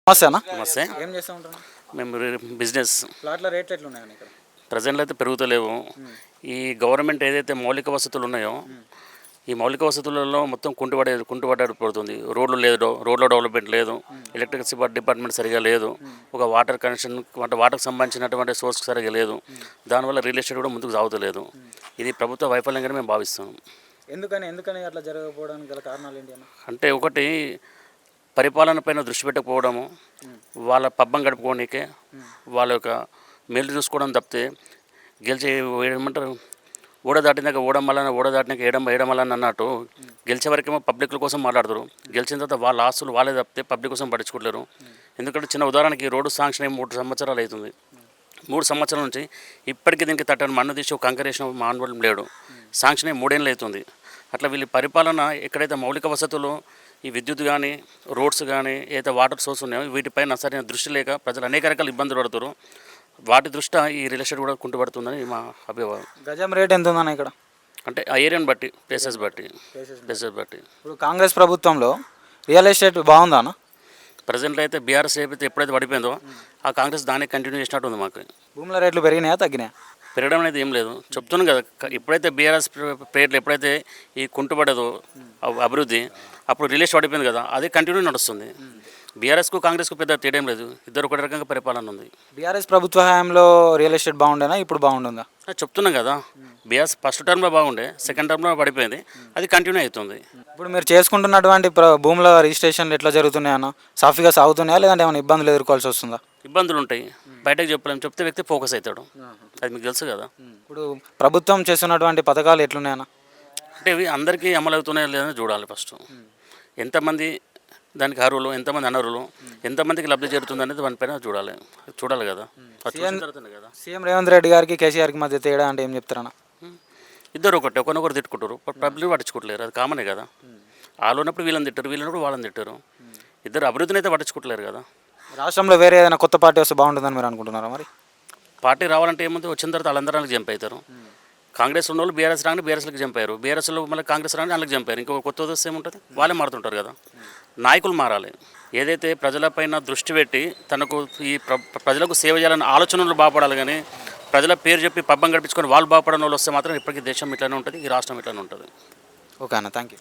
నమస్తేనా? నమస్తే. ఏం చేస్తూ ఉంటాను? మేము బిజినెస్ ప్లాట్ల రేట్లు ఎట్లున్నాయని ఇక్కడ? ప్రజెంట్లో అయితే పెరుగుతలేవు. ఈ గవర్నమెంట్ ఏదైతే మౌలిక వసతులు ఉన్నాయో ఈ మౌలిక వసతులలో మొత్తం కుంటుపడబడుతుంది. రోడ్లు లేదు, రోడ్ల డెవలప్మెంట్ లేదు, ఎలక్ట్రిసిటీ డిపార్ట్మెంట్ సరిగా లేదు, ఒక వాటర్ కనెక్షన్ వాటర్కి సంబంధించినటువంటి సోర్స్ సరిగా లేదు. దానివల్ల రియల్ ఎస్టేట్ కూడా ముందుకు సాగుతలేదు. ఇది ప్రభుత్వ వైఫల్యంగానే మేము భావిస్తున్నాం. ఎందుకని అట్లా జరగకపోవడానికి గల కారణాలు ఏంటి అన్న? అంటే ఒకటి పరిపాలన పైన దృష్టి పెట్టకపోవడము, వాళ్ళ పబ్బం గడుపుకోనికే వాళ్ళ యొక్క మేలు చూసుకోవడం తప్పితే గెలిచి ఏమంటారు ఓడ దాటినాక ఓడ దాటినాక వేయడం వల్ల అన్నట్టు గెలిచే వరకేమో పబ్లిక్ల కోసం మాట్లాడతారు. గెలిచిన తర్వాత వాళ్ళ ఆస్తులు వాళ్ళే తప్పితే పబ్లిక్ కోసం పట్టించుకోలేరు. ఎందుకంటే చిన్న ఉదాహరణకి రోడ్డు శాంక్షన్ అయ్యి 3 సంవత్సరాలు అవుతుంది. 3 సంవత్సరాల నుంచి ఇప్పటికీ దీనికి తట్టని మన్ను తీసి ఒక కంకరేషన్ మానవడం లేడు. శాంక్షన్ అయ్యి 3 ఏళ్ళు అవుతుంది. అట్లా వీళ్ళ పరిపాలన ఎక్కడైతే మౌలిక వసతులు ఈ విద్యుత్ కానీ రోడ్స్ కానీ ఏదైతే వాటర్ సోర్స్ ఉన్నాయో వీటిపైన సరైన దృష్టి లేక ప్రజలు అనేక రకాల ఇబ్బందులు పడుతారు. వాటి దృష్ట్యా ఈ రియల్ ఎస్టేట్ కూడా కుంటుపడుతుందని మా అభిప్రాయం. గజం రేట్ ఎంత ఉందన్న ఇక్కడ? అంటే ఆ ఏరియాని బట్టి ప్లేసెస్ బట్టి. ఇప్పుడు కాంగ్రెస్ ప్రభుత్వంలో రియల్ ఎస్టేట్ బాగుందా అన్న? ప్రజెంట్లో అయితే బీఆర్ఎస్ ఎప్పుడైతే పడిపోయిందో ఆ కాంగ్రెస్ దాన్ని కంటిన్యూ చేసినట్టు ఉంది. మాకు భూముల రేట్లు పెరిగినాయా తగ్గినాయా? పెరగడం అనేది ఏం లేదు. చెప్తున్నాను కదా, ఎప్పుడైతే బీఆర్ఎస్ పేర్లు ఎప్పుడైతే ఈ కుంటుపడదో అభివృద్ధి అప్పుడు రిలీజ్ పడిపోయింది కదా, అది కంటిన్యూ నడుస్తుంది. బీఆర్ఎస్కు కాంగ్రెస్కు పెద్ద తేడా లేదు. ఇద్దరు ఒకటి రకంగా పరిపాలన ఉంది. బీఆర్ఎస్ ప్రభుత్వ హయాంలో రియల్ ఎస్టేట్ బాగుండేనా, ఇప్పుడు బాగుంటుందా? చెప్తున్నాం కదా, బీఆర్ఎస్ ఫస్ట్ టర్మ్లో బాగుండే, సెకండ్ టర్మ్లో పడిపోయింది, అది కంటిన్యూ అవుతుంది. ఇప్పుడు మీరు చేసుకుంటున్నటువంటి భూముల రిజిస్ట్రేషన్లు ఎట్లా జరుగుతున్నాయి అన్న? సాఫీగా సాగుతున్నాయా లేదంటే ఏమైనా ఇబ్బందులు ఎదుర్కోవాల్సి వస్తుందా? ఇబ్బందులు ఉంటాయి, బయటకు చెప్పలేము. చెప్తే వ్యక్తి ఫోకస్ అవుతాడు, అది మీకు తెలుసు కదా. ఇప్పుడు ప్రభుత్వం చేస్తున్నటువంటి పథకాలు ఎట్లున్నాయన్న? అంటే ఇవి అందరికీ అమలు అవుతున్నాయో లేదని చూడాలి. ఫస్ట్ ఎంతమంది దానికి అర్హులు, ఎంతమంది అనర్హులు, ఎంతమందికి లబ్ధి చేరుతుంది అనేది దానిపైన చూడాలి కదా. సీఎం రేవంత్ రెడ్డి గారికి కేసీఆర్కి మధ్య తేడా అంటే ఏం చెప్తారన్న? ఇద్దరు ఒకరినొకరు తిట్టుకుంటారు, పబ్లిక్ పట్టించుకోవట్లేరు. అది కామనే కదా. వాళ్ళు ఉన్నప్పుడు వీళ్ళని తిట్టారు, వీళ్ళన్నప్పుడు వాళ్ళని తిట్టారు. ఇద్దరు అభివృద్ధిని అయితే పట్టించుకోవట్లేరు కదా. రాష్ట్రంలో వేరే ఏదైనా కొత్త పార్టీ వస్తే బాగుంటుందని మీరు అనుకుంటున్నారా? మరి పార్టీ రావాలంటే ఏముంది, వచ్చిన తర్వాత వాళ్ళందరూ జంప్ అవుతారు. కాంగ్రెస్ ఉన్న వాళ్ళు బీఆర్ఎస్ రాని బీఆర్ఎస్కి జంప్ అయ్యారు, బీఆర్ఎస్లో మళ్ళీ కాంగ్రెస్ రాని వాళ్ళకి జంప్ అయ్యారు. ఇంకో కొత్త వస్తే ఏముంటుంది, వాళ్ళే మారుతుంటారు కదా. నాయకులు మారాలి. ఏదైతే ప్రజలపైన దృష్టి పెట్టి తనకు ఈ ప్రజలకు సేవ చేయాలని ఆలోచనలు బాగుపడాలి. కానీ ప్రజల పేరు చెప్పి పబ్బం గడిపించుకొని వాళ్ళు బాగుపడని వాళ్ళు వస్తే మాత్రం ఇప్పటికీ దేశం ఇట్లానే ఉంటుంది, ఈ రాష్ట్రం ఇట్లానే ఉంటుంది. ఓకే అన్న, థ్యాంక్ యూ.